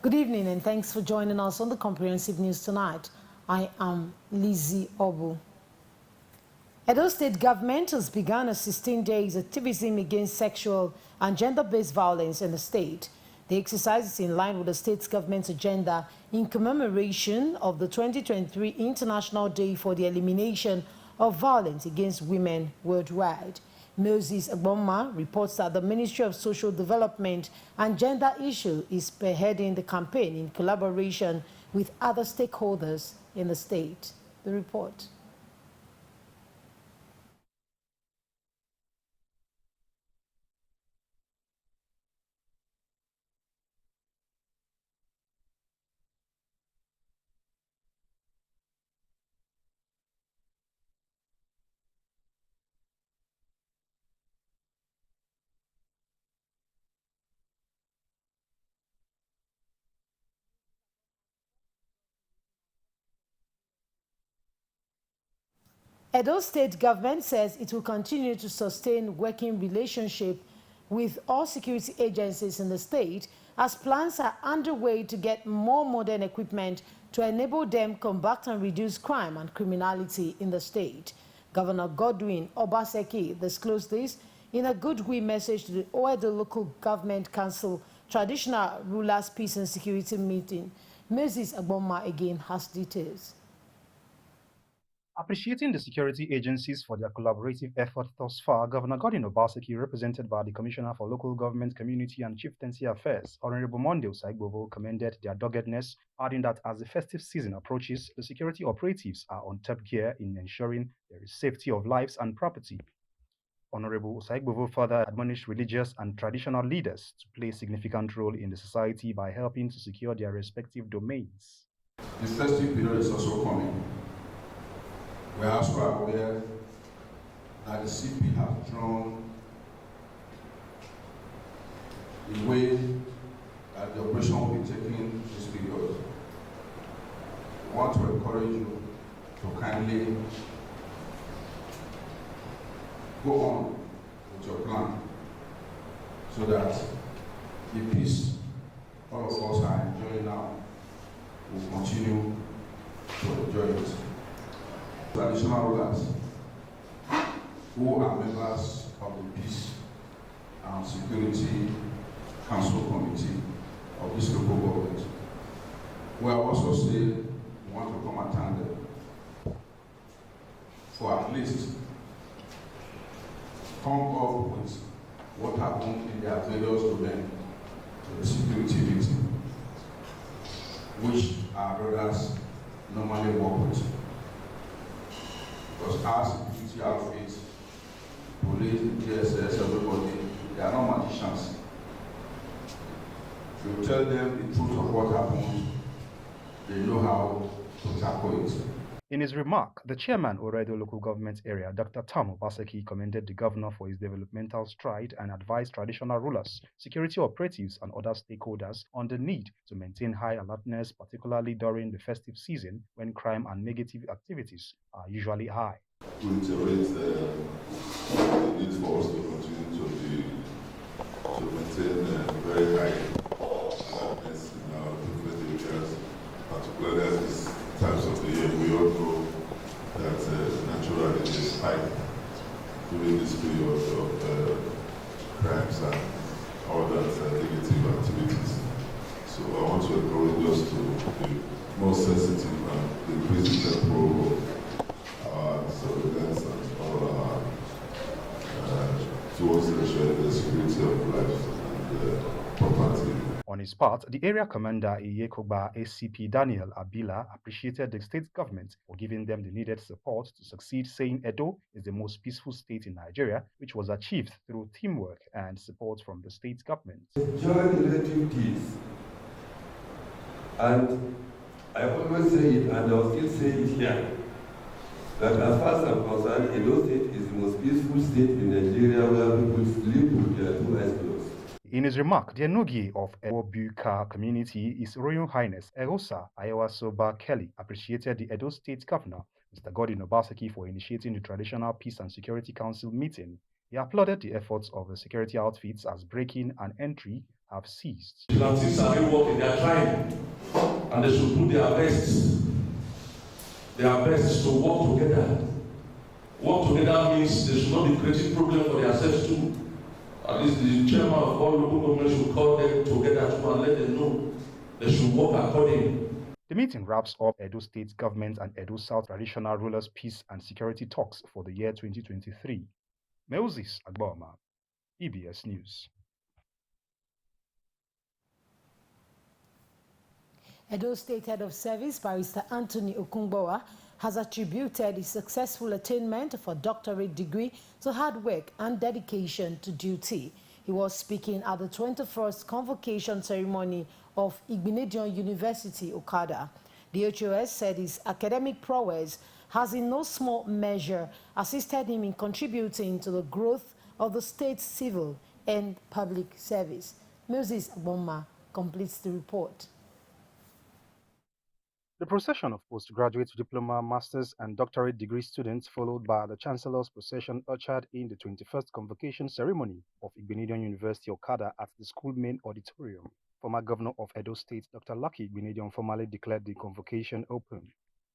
Good evening and thanks for joining us on the Comprehensive News tonight. I am Lizzie Obu. Edo State government has begun a 16 days activism against sexual and gender-based violence in the state. The exercise is in line with the state's government's agenda in commemoration of the 2023 International Day for the Elimination of Violence Against Women worldwide. Moses Agboma reports that the Ministry of Social Development and Gender Issue is spearheading the campaign in collaboration with other stakeholders in the state. The report. Edo State government says it will continue to sustain working relationship with all security agencies in the state as plans are underway to get more modern equipment to enable them combat and reduce crime and criminality in the state. Governor Godwin Obaseki disclosed this in a goodwill message to the Oedo Local Government Council Traditional Rulers Peace and Security meeting. Moses Agboma again has details. Appreciating the security agencies for their collaborative effort thus far, Governor Godwin Obaseki, represented by the Commissioner for Local Government, Community and Chieftaincy Affairs, Honorable Monday Osaigbovo, commended their doggedness, adding that as the festive season approaches, the security operatives are on top gear in ensuring there is safety of lives and property. Honorable Osaigbovo further admonished religious and traditional leaders to play a significant role in the society by helping to secure their respective domains. The festive period is also coming. We are also aware that the CP has drawn the way that the operation will be taken this period. We want to encourage you to kindly go on with your plan so that the peace all of us are enjoying now will continue to enjoy it. Traditional rulers who are members of the Peace and Security Council Committee of this local government. We have also said we want to come and thank them for at least come up with what happened in their various domain to the security victim, which our brothers normally work with. Because our security outfits, police, DSS, everybody, they are not magicians. You tell them the truth of what happened, they know how to tackle it. In his remark, the chairman of Oedo Local Government Area, Dr. Tam Obaseki, commended the governor for his developmental stride and advised traditional rulers, security operatives, and other stakeholders on the need to maintain high alertness, particularly during the festive season when crime and negative activities are usually high. We reiterate the need for us to continue to maintain very high alertness in our different areas, particularly at these times of the year. We all know that naturally there is spike during this period of crimes and other negative activities. So I want to encourage us to be more sensitive and increase the tempo of our surveillance and all our towards ensuring the security of life and property. On his part, the area commander Iyekogba ACP Daniel Abila appreciated the state government for giving them the needed support to succeed, saying Edo is the most peaceful state in Nigeria, which was achieved through teamwork and support from the state government. Enjoy relative peace. And I always say it, and I'll still say it here, that as far as I'm concerned, Edo State is the most peaceful state in Nigeria where people live with their two eyes closed. In his remark, the Enogi of Ewobuka community, His Royal Highness Erosa Ayewasoba Kelly, appreciated the Edo State Governor, Mr. Godwin Obaseki, for initiating the Traditional Peace and Security Council meeting. He applauded the efforts of the security outfits as breaking and entry have ceased. Vigilantes are really working, they are trying, and they should do their best. Their best to work together. Work together means they should not be creating problems for themselves too. At least the chairman of all local governments should call them together too and let them know they should work accordingly. The meeting wraps up Edo State Government and Edo South Traditional Rulers Peace and Security Talks for the year 2023. Moses Agboma, EBS News. Edo State Head of Service, Barrister Anthony Okungbowa, has attributed his successful attainment for doctorate degree to hard work and dedication to duty. He was speaking at the 21st convocation ceremony of Igbinedion University, Okada. The HOS said his academic prowess has in no small measure assisted him in contributing to the growth of the state's civil and public service. Moses Agboma completes the report. The procession of postgraduate diploma, master's, and doctorate degree students, followed by the Chancellor's procession, ushered in the 21st convocation ceremony of Igbinedion University, Okada at the school main auditorium. Former Governor of Edo State, Dr. Lucky Igbinedion, formally declared the convocation open.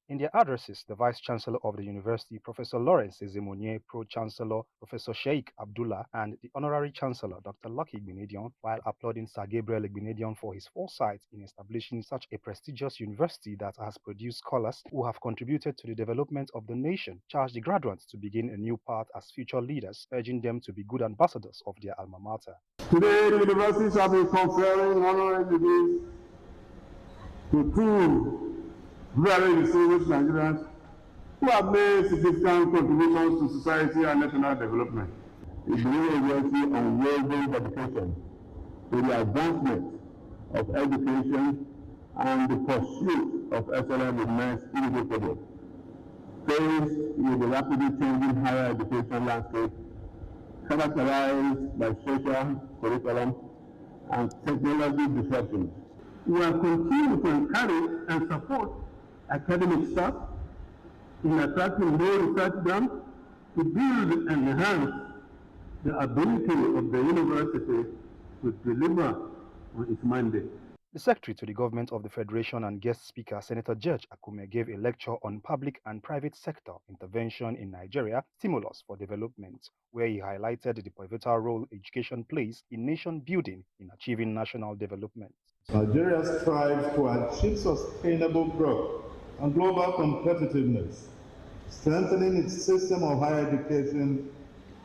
In their addresses, the Vice-Chancellor of the University, Professor Lawrence Ezemonye, Pro-Chancellor, Professor Sheikh Abdullah, and the Honorary Chancellor, Dr. Lucky Igbinedion, while applauding Sir Gabriel Igbinedion for his foresight in establishing such a prestigious university that has produced scholars who have contributed to the development of the nation, charged the graduates to begin a new path as future leaders, urging them to be good ambassadors of their alma mater. Today, the university shall be conferring honorary degrees to two very distinguished Nigerians who have made significant contributions to society and national development. It is university unwavering dedication to the advancement of education and the pursuit of excellence remains irrevocable. Faced with the rapidly changing higher education landscape, characterized by social, curriculum, and technology disruptions, we will continue to encourage and support academic staff in attracting more research grants to build and enhance the ability of the university to deliver on its mandate. The Secretary to the Government of the Federation and guest speaker, Senator George Akume, gave a lecture on public and private sector intervention in Nigeria, Stimulus for Development, where he highlighted the pivotal role education plays in nation building in achieving national development. Nigeria strives to achieve sustainable growth and global competitiveness. Strengthening its system of higher education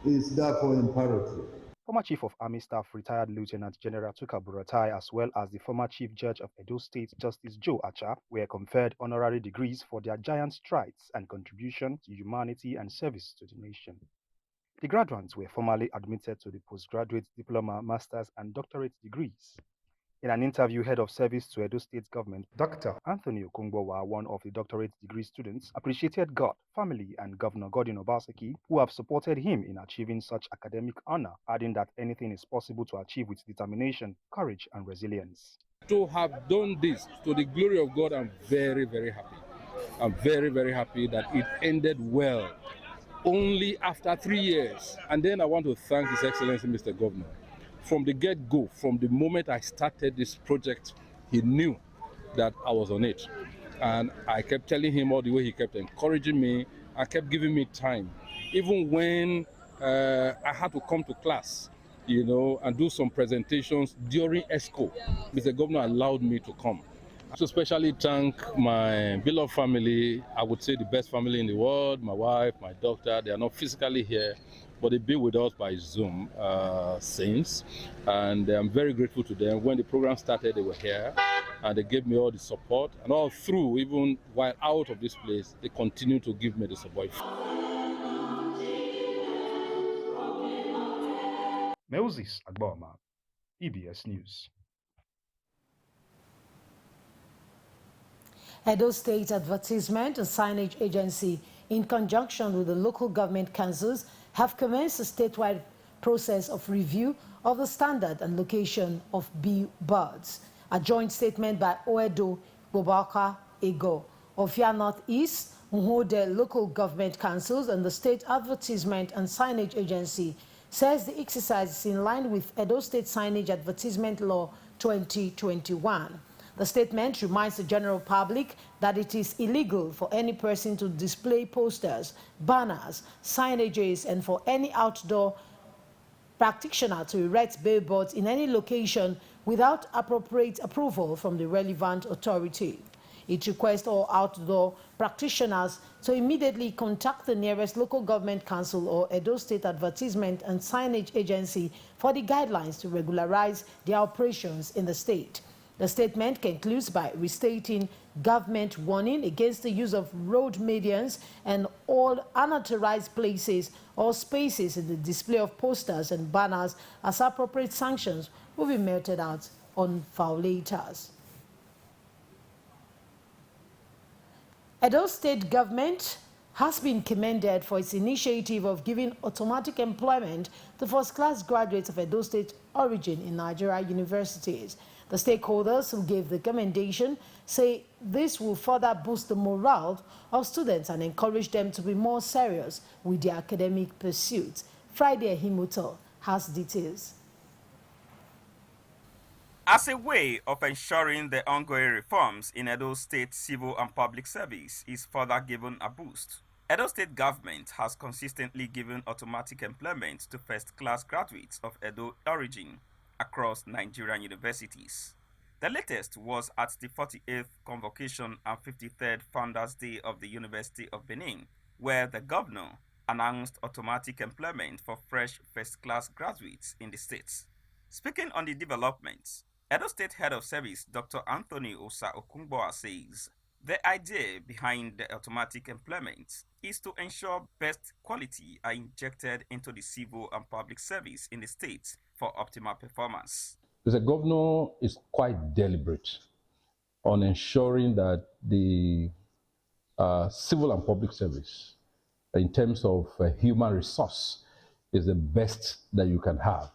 is therefore imperative. Former Chief of Army Staff, retired Lieutenant General Tuka Buratai, as well as the former Chief Judge of Edo State, Justice Joe Acha, were conferred honorary degrees for their giant strides and contribution to humanity and service to the nation. The graduates were formally admitted to the postgraduate diploma, master's, and doctorate degrees. In an interview, Head of Service to Edo State Government, Dr. Anthony Okungbowa, one of the doctorate degree students, appreciated God, family, and Governor Godwin Obaseki, who have supported him in achieving such academic honor, adding that anything is possible to achieve with determination, courage, and resilience. To have done this to the glory of God, I'm very, very happy. I'm very, very happy that it ended well, only after 3 years. And then I want to thank His Excellency, Mr. Governor. From the get-go, from the moment I started this project, he knew that I was on it. And I kept telling him all the way, he kept encouraging me, and kept giving me time. Even when I had to come to class, you know, and do some presentations during ESCO, Mr. Governor allowed me to come. To especially thank my beloved family, I would say the best family in the world, my wife, my doctor. They are not physically here, but they've been with us by Zoom since, and I'm very grateful to them. When the program started, they were here, and they gave me all the support, and all through, even while out of this place, they continue to give me the support. Moses Agboma, EBS News. Edo State Advertisement and Signage Agency, in conjunction with the local government councils, have commenced a statewide process of review of the standard and location of billboards. A joint statement by Oedo, Bobaka, Ego, Ofia Northeast, Nhode local government councils, and the State Advertisement and Signage Agency says the exercise is in line with Edo State Signage Advertisement Law 2021. The statement reminds the general public that it is illegal for any person to display posters, banners, signages, and for any outdoor practitioner to erect billboards in any location without appropriate approval from the relevant authority. It requests all outdoor practitioners to immediately contact the nearest local government council or Edo State Advertisement and Signage Agency for the guidelines to regularize their operations in the state. The statement concludes by restating government warning against the use of road medians and all unauthorized places or spaces in the display of posters and banners, as appropriate sanctions will be meted out on violators. Edo State government has been commended for its initiative of giving automatic employment to first-class graduates of Edo State origin in Nigeria universities. The stakeholders who gave the commendation say this will further boost the morale of students and encourage them to be more serious with their academic pursuits. Friday Himoto has details. As a way of ensuring the ongoing reforms in Edo State civil and public service is further given a boost, Edo State government has consistently given automatic employment to first-class graduates of Edo origin across Nigerian universities. The latest was at the 48th Convocation and 53rd Founders' Day of the University of Benin, where the governor announced automatic employment for fresh first-class graduates in the state. Speaking on the developments, Edo State Head of Service Dr. Anthony Osa Okungboa says the idea behind the automatic employment is to ensure best quality are injected into the civil and public service in the state for optimal performance. The governor is quite deliberate on ensuring that the civil and public service, in terms of human resource, is the best that you can have,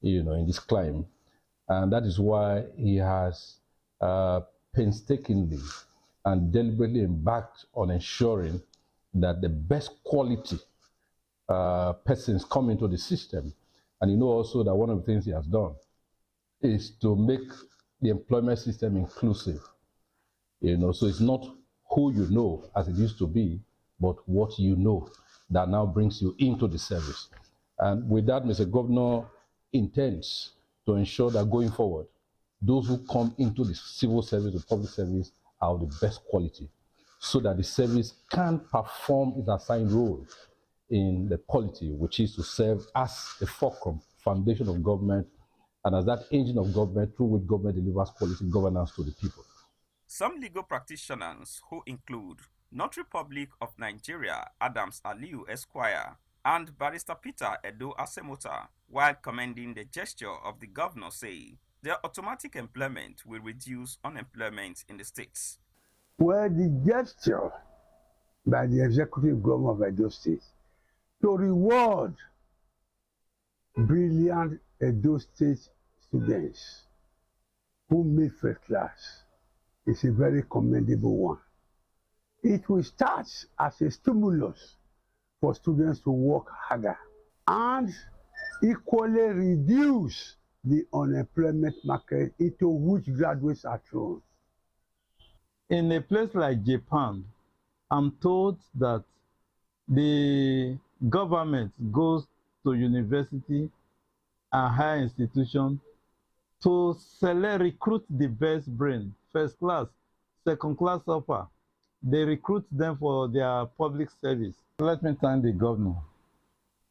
in this climate. And that is why he has painstakingly and deliberately embarked on ensuring that the best quality persons come into the system. And you know also that one of the things he has done is to make the employment system inclusive. So it's not who you know as it used to be, but what you know that now brings you into the service. And with that, Mr. Governor intends to ensure that going forward, those who come into the civil service, the public service, are of the best quality, so that the service can perform its assigned role in the polity, which is to serve as the fulcrum, foundation of government, and as that engine of government through which government delivers quality governance to the people. Some legal practitioners, who include Notary Public of Nigeria Adams Aliu Esquire and Barrister Peter Edo Asemota, while commending the gesture of the governor, say their automatic employment will reduce unemployment in the states. Well, the gesture by the executive governor of Edo State to reward brilliant Edo State students who made first class is a very commendable one. It will start as a stimulus for students to work harder and equally reduce the unemployment market into which graduates are thrown. In a place like Japan, I'm told that the government goes to university and higher institutions to recruit the best brain, first class, second class upper. They recruit them for their public service. Let me thank the governor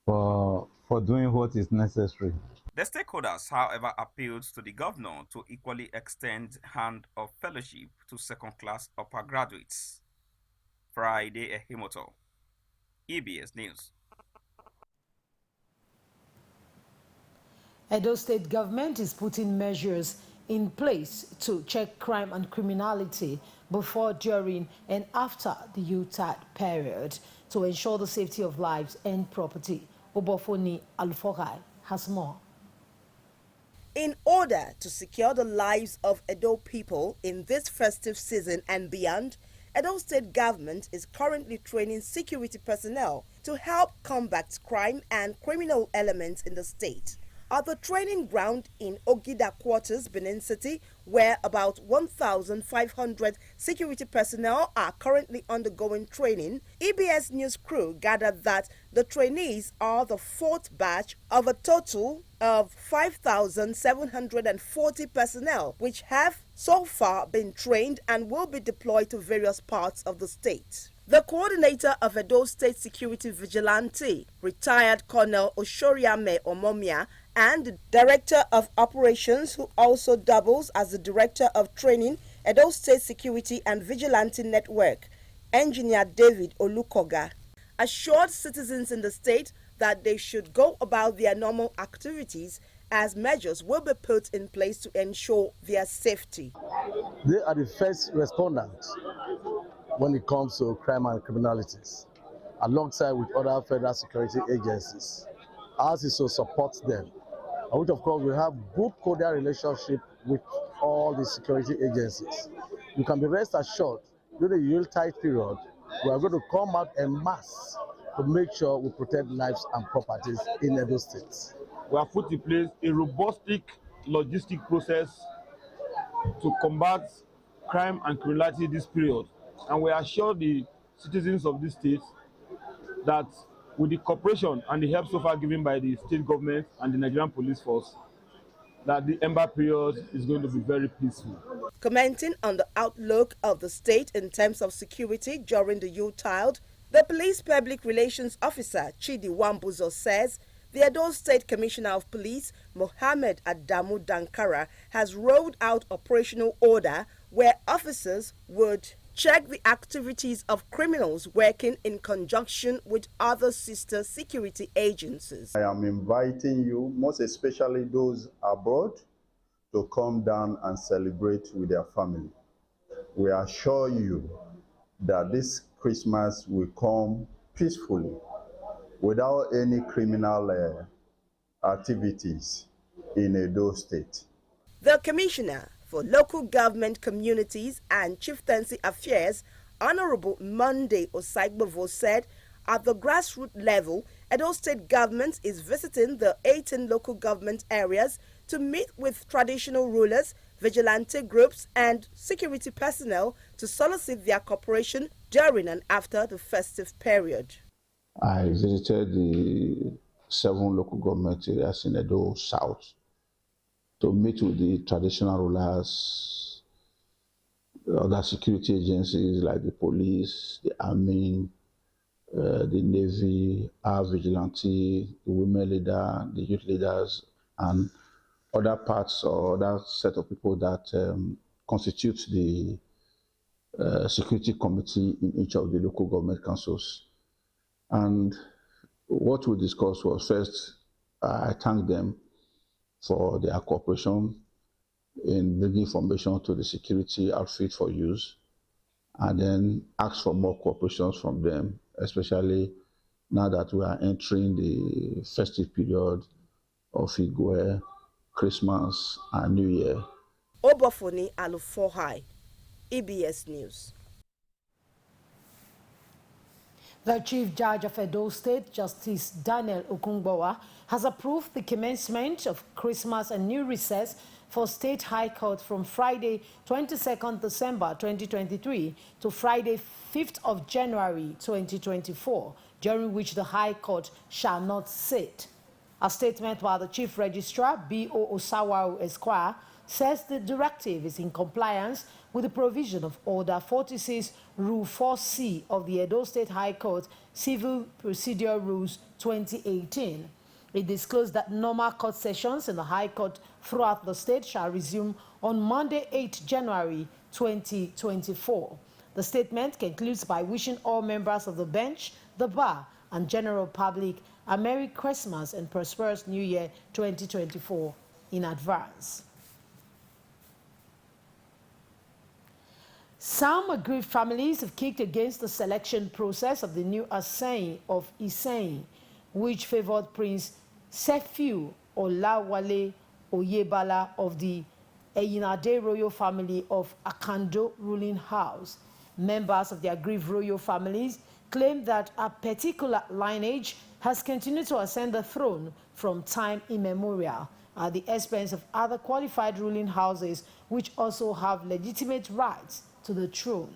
for doing what is necessary. The stakeholders, however, appealed to the governor to equally extend hand of fellowship to second-class upper graduates. Friday Ehimoto, EBS News. Edo State government is putting measures in place to check crime and criminality before, during, and after the UTAD period to ensure the safety of lives and property. Obofoni Alfogai has more. In order to secure the lives of Edo people in this festive season and beyond, Edo State government is currently training security personnel to help combat crime and criminal elements in the state. At the training ground in Ogida Quarters, Benin City, where about 1,500 security personnel are currently undergoing training, EBS News crew gathered that the trainees are the fourth batch of a total of 5,740 personnel, which have so far been trained and will be deployed to various parts of the state. The coordinator of Edo State Security Vigilante, retired Colonel Oshoriame Omomia, and the Director of Operations, who also doubles as the Director of Training, Edo State Security and Vigilante Network, Engineer David Olukoga, assured citizens in the state that they should go about their normal activities as measures will be put in place to ensure their safety. They are the first responders when it comes to crime and criminalities, alongside with other federal security agencies. Ours is to support them, which of course we have good cordial relationship with all the security agencies. You can be rest assured during the Yuletide period, we are going to come out en masse to make sure we protect lives and properties in Edo State. We have put in place a robust logistic process to combat crime and criminality this period. And we assure the citizens of this state that with the cooperation and the help so far given by the state government and the Nigerian police force, that the Ember period is going to be very peaceful. Commenting on the outlook of the state in terms of security during the Yuletide, the police public relations officer Chidi Wambuzo says the Edo State Commissioner of Police, Mohammed Adamu Dankara, has rolled out operational order where officers would check the activities of criminals working in conjunction with other sister security agencies. I am inviting you, most especially those abroad, to come down and celebrate with their family. We assure you that this Christmas will come peacefully, without any criminal activities in Edo State. The Commissioner for Local Government Communities and Chieftaincy Affairs, Honorable Monday Osaigbovo, said at the grassroots level, Edo State government is visiting the 18 local government areas to meet with traditional rulers, vigilante groups, and security personnel to solicit their cooperation during and after the festive period. I visited the 7 local government areas in Edo South to meet with the traditional rulers, other security agencies like the police, the army, the navy, our vigilante, the women leader, the youth leaders, and other parts or other set of people that constitute the security committee in each of the local government councils. And what we discussed was, first, I thank them for their cooperation in bringing information to the security outfit for use, and then ask for more cooperation from them, especially now that we are entering the festive period of Igwe, Christmas, and New Year. Obafoni Alufohai, EBS News. The Chief Judge of Edo State, Justice Daniel Okungbowa, has approved the commencement of Christmas and New Recess for State High Court from Friday 22nd December 2023 to Friday 5th of January 2024, during which the High Court shall not sit. A statement by the Chief Registrar, B.O. Osawaru Esquire, says the directive is in compliance with the provision of Order 46, Rule 4C of the Edo State High Court Civil Procedure Rules 2018. It disclosed that normal court sessions in the High Court throughout the state shall resume on Monday, 8 January 2024. The statement concludes by wishing all members of the bench, the bar, and general public a Merry Christmas and prosperous New Year 2024 in advance. Some aggrieved families have kicked against the selection process of the new Asain of Isain, which favored Prince Sefiu Olawale Oyebala of the Eyinade royal family of Akando ruling house. Members of the aggrieved royal families claim that a particular lineage has continued to ascend the throne from time immemorial at the expense of other qualified ruling houses which also have legitimate rights to the throne.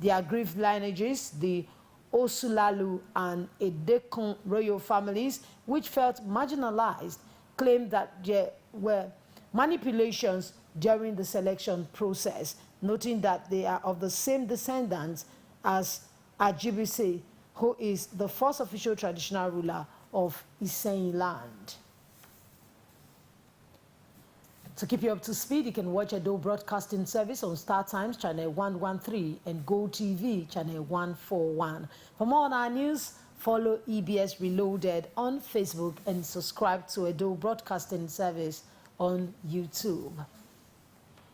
The aggrieved lineages, the Osulalu and Edekon royal families, which felt marginalized, claimed that there were manipulations during the selection process, noting that they are of the same descendants as Ajibise, who is the first official traditional ruler of Iseyin land. To keep you up to speed, you can watch Edo Broadcasting Service on Star Times Channel 113 and Go TV Channel 141. For more on our news, follow EBS Reloaded on Facebook and subscribe to Edo Broadcasting Service on YouTube.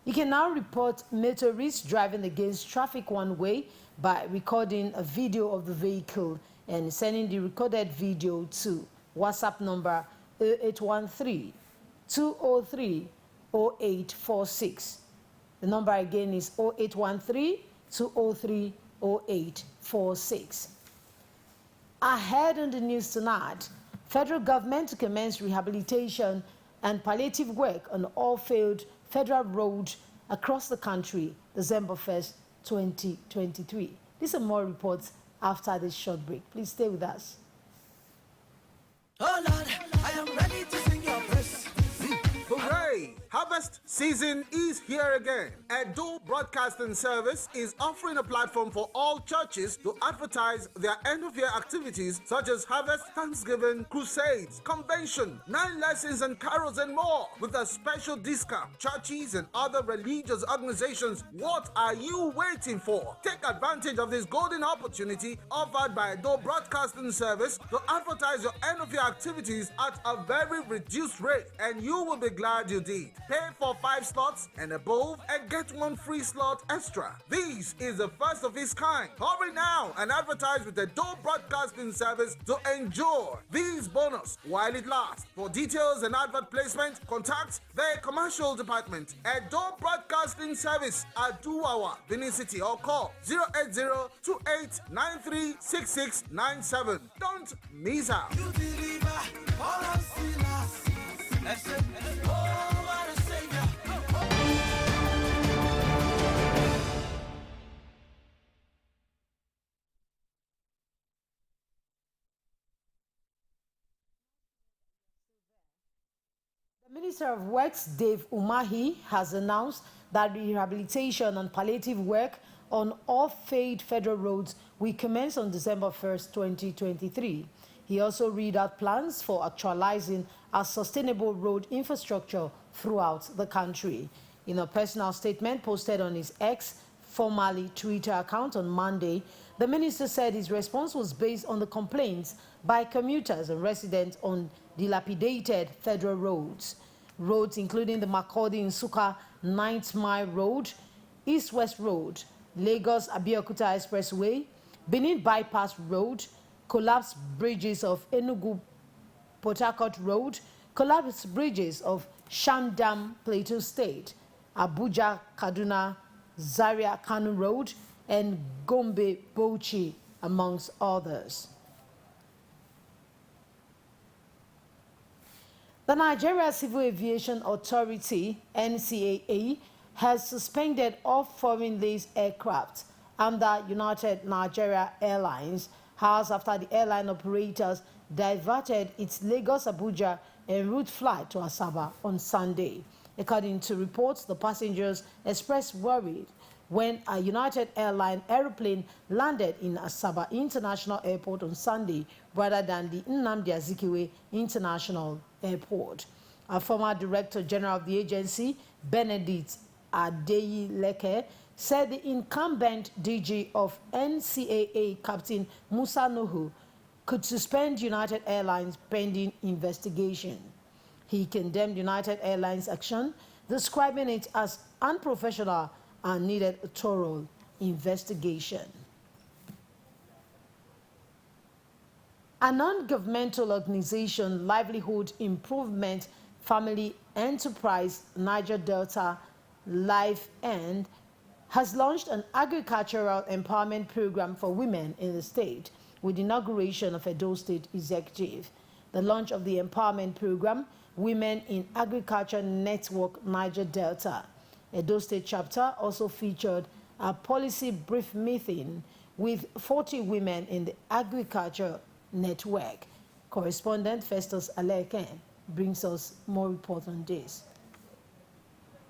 You can now report motorists driving against traffic one way by recording a video of the vehicle and sending the recorded video to WhatsApp number 0813 203 0846. The number again is 0813 203 0846. Ahead on the news tonight, federal government to commence rehabilitation and palliative work on all failed federal roads across the country, December 1st, 2023. These are more reports after this short break. Please stay with us. Oh Lord, I am ready to sing your praise. Hooray! Harvest season is here again. Edo Broadcasting Service is offering a platform for all churches to advertise their end-of-year activities such as harvest, Thanksgiving, crusades, convention, 9 lessons and carols and more with a special discount. Churches and other religious organizations, what are you waiting for? Take advantage of this golden opportunity offered by Edo Broadcasting Service to advertise your end-of-year activities at a very reduced rate, and you will be glad you did. Pay for 5 slots and above and get 1 free slot extra. This is the first of its kind. Hurry now and advertise with the Edo Broadcasting Service to enjoy this bonus while it lasts. For details and advert placement, contact the commercial department at Edo Broadcasting Service at Duwawa, Benin City, or call 08028936697. Don't miss out. The Minister of Works, Dave Umahi, has announced that rehabilitation and palliative work on all failed federal roads will commence on December 1st, 2023. He also read out plans for actualizing a sustainable road infrastructure throughout the country. In a personal statement posted on his X, formerly Twitter account on Monday, the minister said his response was based on the complaints by commuters and residents on dilapidated federal roads. Roads including the Makurdi-Nsukka 9th Mile Road, East-West Road, Lagos-Abeokuta Expressway, Benin Bypass Road, collapsed bridges of Enugu-Port Harcourt Road, collapsed bridges of Shandam Plateau State, Abuja-Kaduna Zaria Kano Road, and Gombe Bauchi, amongst others. The Nigeria Civil Aviation Authority, NCAA, has suspended all foreign-leased aircraft under United Nigeria Airlines hours after the airline operators diverted its Lagos-Abuja en route flight to Asaba on Sunday. According to reports, the passengers expressed worry when a United Airlines aeroplane landed in Asaba International Airport on Sunday rather than the Nnamdi Azikiwe International Airport. A former Director General of the agency, Benedict Adeyileke, said the incumbent DG of NCAA, Captain Musa Nuhu, could suspend United Airlines pending investigation. He condemned United Airlines' action, describing it as unprofessional and needed a thorough investigation. A non-governmental organization, Livelihood Improvement Family Enterprise Niger Delta Life End, has launched an agricultural empowerment program for women in the state with the inauguration of Edo State Executive. The launch of the empowerment program, Women in Agriculture Network Niger Delta, Edo State chapter, also featured a policy brief meeting with 40 women in the agriculture network. Correspondent Festus Aleken brings us more report on this.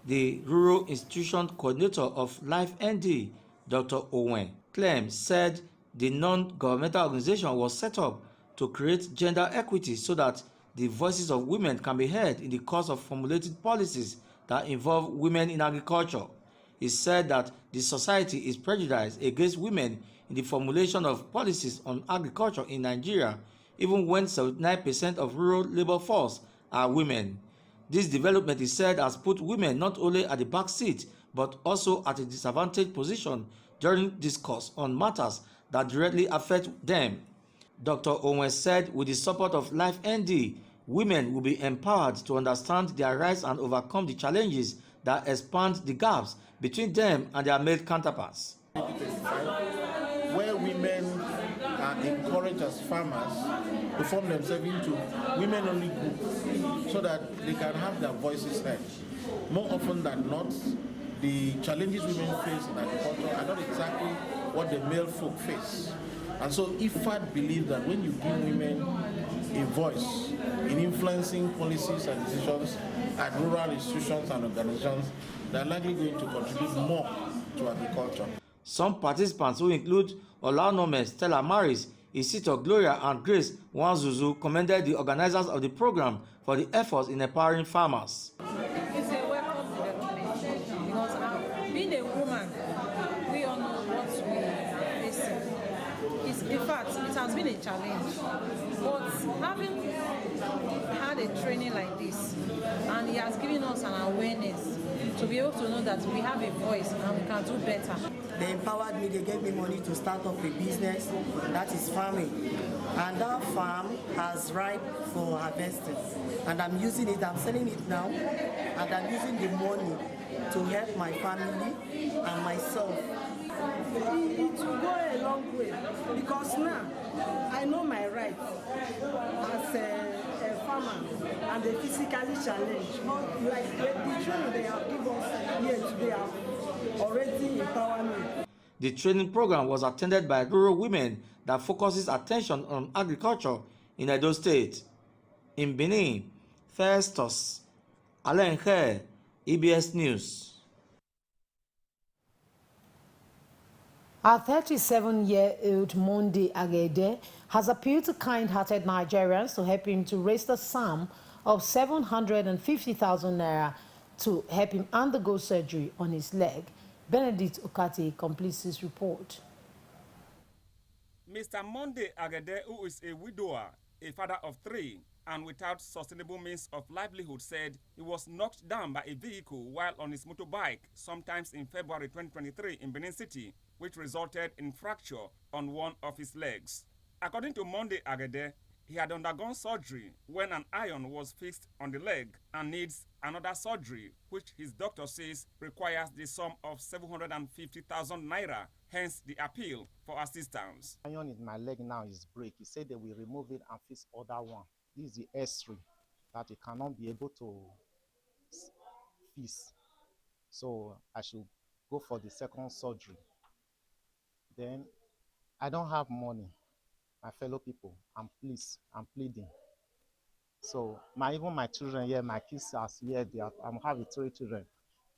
The Rural Institution Coordinator of LifeND, Dr. Owen Clem, said the non-governmental organization was set up to create gender equity so that the voices of women can be heard in the course of formulated policies that involve women in agriculture. He said that the society is prejudiced against women in the formulation of policies on agriculture in Nigeria, even when 79% of rural labor force are women. This development, he said, has put women not only at the back seat, but also at a disadvantaged position during discourse on matters that directly affect them. Dr. Owen said with the support of LifeND, women will be empowered to understand their rights and overcome the challenges that expand the gaps between them and their male counterparts. Where women are encouraged as farmers to form themselves into women-only groups so that they can have their voices heard. More often than not, the challenges women face in agriculture are not exactly what the male folk face. And so IFAD believes that when you give women a voice in influencing policies and decisions at rural institutions and organizations, they are likely going to contribute more to agriculture. Some participants, who include Olanome, Stella Maris, Isito Gloria, and Grace Wanzuzu, commended the organizers of the program for the efforts in empowering farmers. It's a welcome development because being a woman, we all know what we are facing. In fact, it has been a challenge. But having had a training like this, and it has given us an awareness to be able to know that we have a voice and we can do better. They empowered me, they gave me money to start up a business, that is farming. And that farm has ripe for harvesting. And I'm using it, I'm selling it now, and I'm using the money to help my family and myself. It will go a long way because now I know my rights as a farmer and a physically challenged. Like the training they have given us here today have already empowered me. The training program was attended by rural women that focuses attention on agriculture in Edo State. In Benin, Festus Alenhe, EBS News. Our 37-year-old Monday Agede has appealed to kind-hearted Nigerians to help him to raise the sum of 750,000 naira to help him undergo surgery on his leg. Benedict Okati completes his report. Mr. Monday Agede, who is a widower, a father of 3, and without sustainable means of livelihood, said he was knocked down by a vehicle while on his motorbike sometimes in February 2023 in Benin City, which resulted in fracture on one of his legs. According to Monday Agede, he had undergone surgery when an iron was fixed on the leg and needs another surgery, which his doctor says requires the sum of 750,000 naira, hence the appeal for assistance. Iron in my leg now is break. He said they will remove it and fix other one. This is the S3 that he cannot be able to fix. So I should go for the second surgery. Then I don't have money. My fellow people, I'm pleading. So even my children here, my kids are here, I'm having 3 children.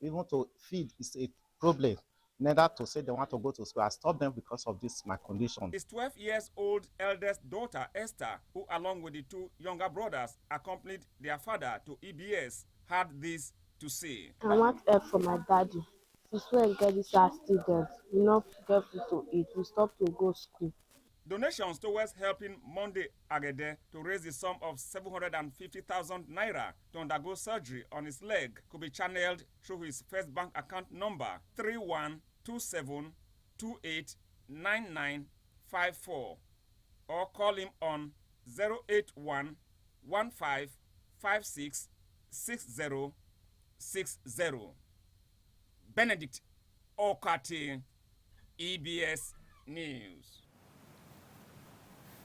Even to feed is a problem. Neither to say they want to go to school. I stopped them because of this, my condition. His 12-year-old eldest daughter, Esther, who along with the 2 younger brothers accompanied their father to EBS, had this to say. I want help for my daddy. Since when get this student, we not get food to eat, we stop to go school. Donations towards helping Monday Agede to raise the sum of 750,000 naira to undergo surgery on his leg could be channeled through his First Bank account number 3127289954 or call him on 081 1556 6060. Benedict Okati, EBS News.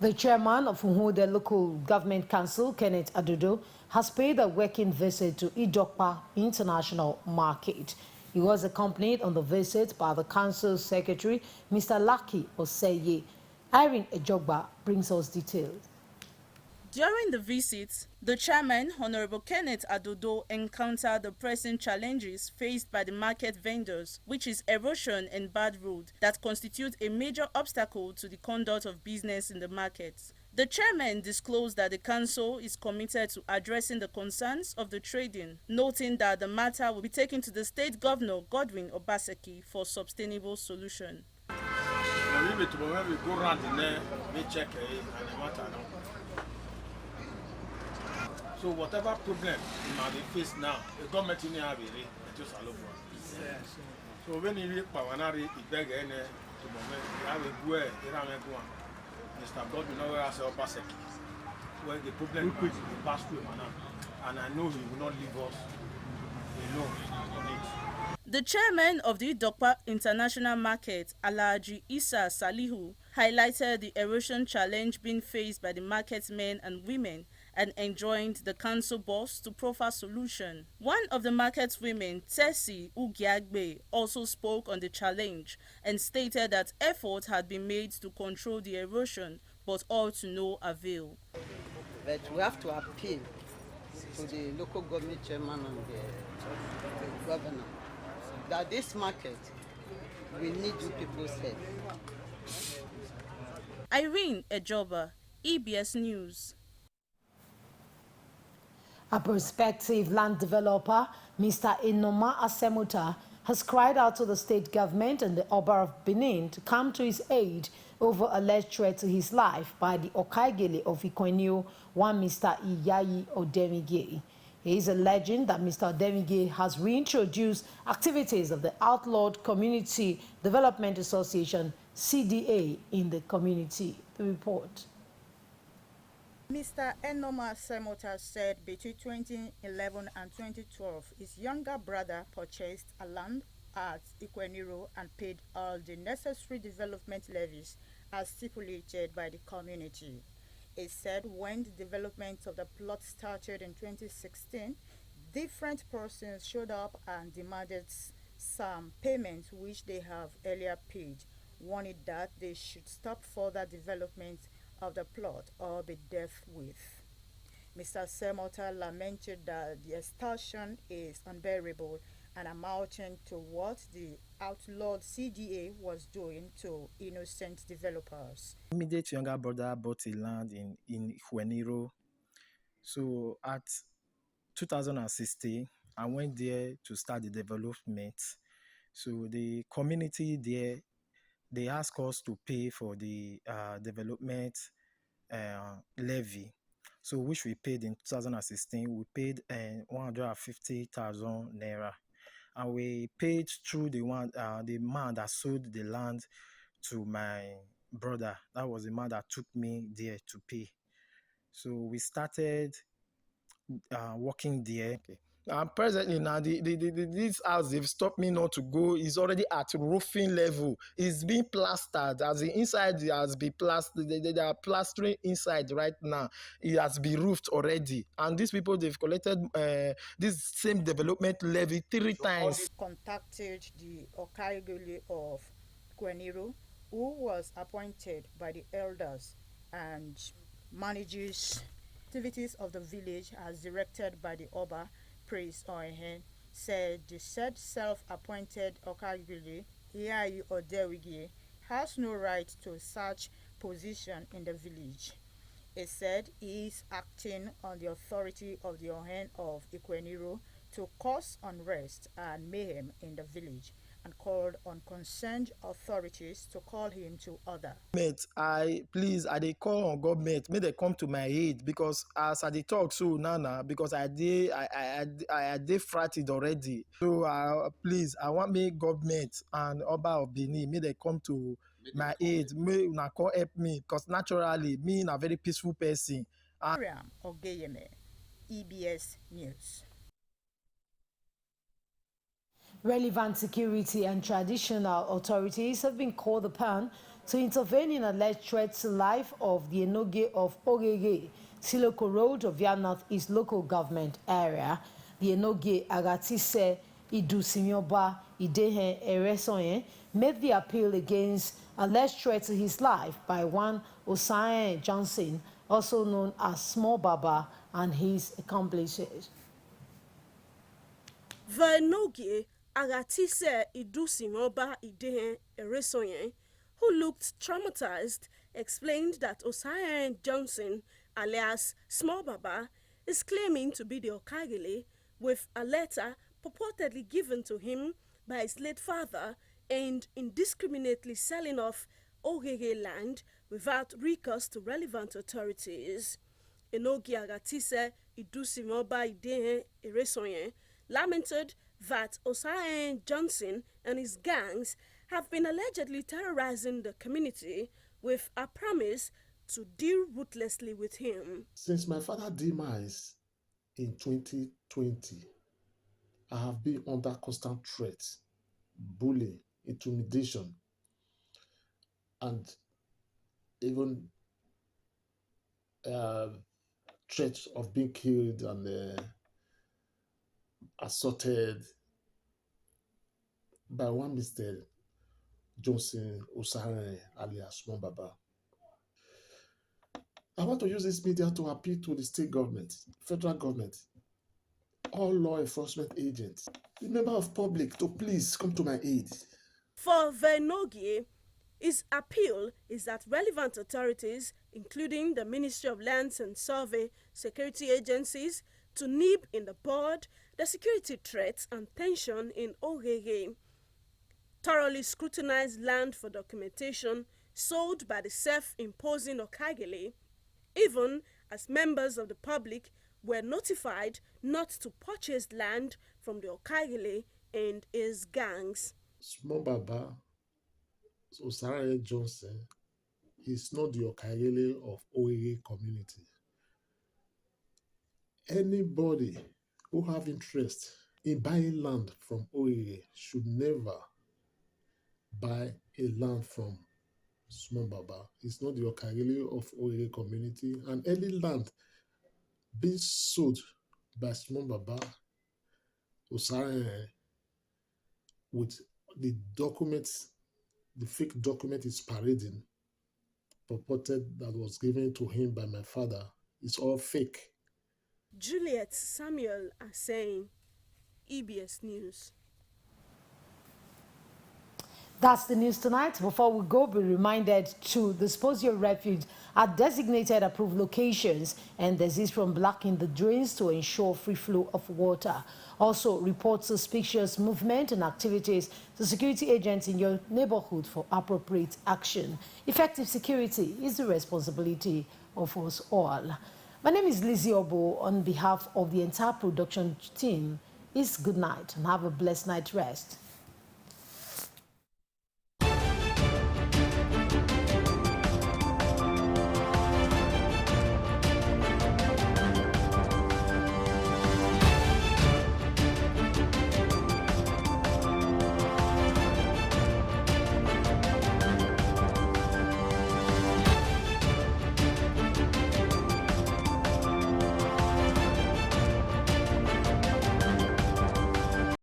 The chairman of Unhode Local Government Council, Kenneth Adodo, has paid a working visit to Idokpa International Market. He was accompanied on the visit by the council secretary, Mr. Lucky Oseye. Irene Ejogba brings us details. During the visit, the chairman, Honorable Kenneth Adodo, encountered the pressing challenges faced by the market vendors, which is erosion and bad road that constitute a major obstacle to the conduct of business in the markets. The chairman disclosed that the council is committed to addressing the concerns of the trading, noting that the matter will be taken to the state governor, Godwin Obaseki, for sustainable solution. So whatever problem you might face now, the government in have it just allow for. So when you read Pawanari, it beg any to moment, you have a way, Mr. Godwin has a Obaseki. Where the problem will pass through and I know he will not leave us alone on it. The chairman of the Idokpa International Market, Alhaji Issa Salihu, highlighted the erosion challenge being faced by the market men and women and enjoined the council boss to proffer solution. One of the market women, Tessie Ugiagbe, also spoke on the challenge and stated that effort had been made to control the erosion, but all to no avail. But we have to appeal to the local government chairman and the governor that this market, we need you people's help. Irene Ejoba, EBS News. A prospective land developer, Mr. Enoma Asemuta, has cried out to the state government and the Oba of Benin to come to his aid over alleged threat to his life by the Okaigele of Ikwenio, one Mr. Iyayi Odemige. He is alleging that Mr. Odemige has reintroduced activities of the outlawed Community Development Association, CDA, in the community. The report. Mr. Enoma Semota said between 2011 and 2012, his younger brother purchased a land at Ikweniro and paid all the necessary development levies as stipulated by the community. He said when the development of the plot started in 2016, different persons showed up and demanded some payments which they have earlier paid, warning that they should stop further development of the plot or be dealt with. Mr. Semota lamented that the extortion is unbearable and amounting to what the outlawed CDA was doing to innocent developers. Immediate younger brother bought a land in Ikweniro. So at 2016, I went there to start the development. So the community there, they asked us to pay for the development levy. So which we paid in 2016, we paid 150,000 naira. And we paid through the man that sold the land to my brother. That was the man that took me there to pay. So we started working there. Okay. And presently now, this house, they've stopped me not to go. It's already at roofing level. It's being plastered. As the inside has been plastered, they are plastering inside right now. It has been roofed already. And these people, they've collected this same development levy 3 times. Contacted the Okaigele of Ikweniro, who was appointed by the elders and manages activities of the village as directed by the Oba, Praise Oehen, said the said self-appointed Okaigele, Iyayi Odewige, has no right to such position in the village. He said he is acting on the authority of the Ohen of Ikweniro to cause unrest and mayhem in the village, and called on concerned authorities to call him to order. I dey call on government, may they come to my aid, because as I dey talk so now, because I dey frightened already. So please, I want me government and Oba of Benin, may they come to my aid, may una come help me, because naturally, me a very peaceful person. Miriam Ogeyeme, EBS News. Relevant security and traditional authorities have been called upon to intervene in alleged threats to life of the Enoge of Ogege, Siloko Road of Via North-East local government area. The Enoge Agatise Idusimyoba Idehe Eresoye made the appeal against alleged threat to his life by one Osae Johnson, also known as Small Baba, and his accomplices. Vernogie Agatise Idusimyoba Idehe Eresoye, who looked traumatized, explained that Osae Johnson, alias Small Baba, is claiming to be the Okagele with a letter purportedly given to him by his late father and indiscriminately selling off Ogege land without recourse to relevant authorities. Enogi Agatise Idusimyoba Idehe Eresoye lamented that Osae Johnson and his gangs have been allegedly terrorizing the community with a promise to deal ruthlessly with him. Since my father's demise in 2020, I have been under constant threat, bullying, intimidation, and even threats of being killed and assaulted by one Mr. Johnson Osae, alias Small Baba. I want to use this media to appeal to the state government, federal government, all law enforcement agents, the member of public to please come to my aid. For Vernogie, his appeal is that relevant authorities, including the Ministry of Lands and Survey, security agencies, to nip in the bud the security threats and tension in Ogege, thoroughly scrutinize land for documentation sold by the self-imposing Okagele, even as members of the public were notified not to purchase land from the Okagele and his gangs. Small Baba, Osae Johnson, is not the Okagele of Ogege community. Anybody who have interest in buying land from Ogege should never buy a land from Small Baba. It's not the Okagele of Ogege community, and any land being sold by Small Baba, Osae, with the documents, the fake document is parading, purported that was given to him by my father, it's all fake. Juliet Samuel are saying, EBS News. That's the news tonight. Before we go, be reminded to dispose your refuse at designated approved locations and desist from blocking the drains to ensure free flow of water. Also, report suspicious movement and activities to security agents in your neighborhood for appropriate action. Effective security is the responsibility of us all. My name is Lizzie Obo. On behalf of the entire production team, it's good night and have a blessed night rest.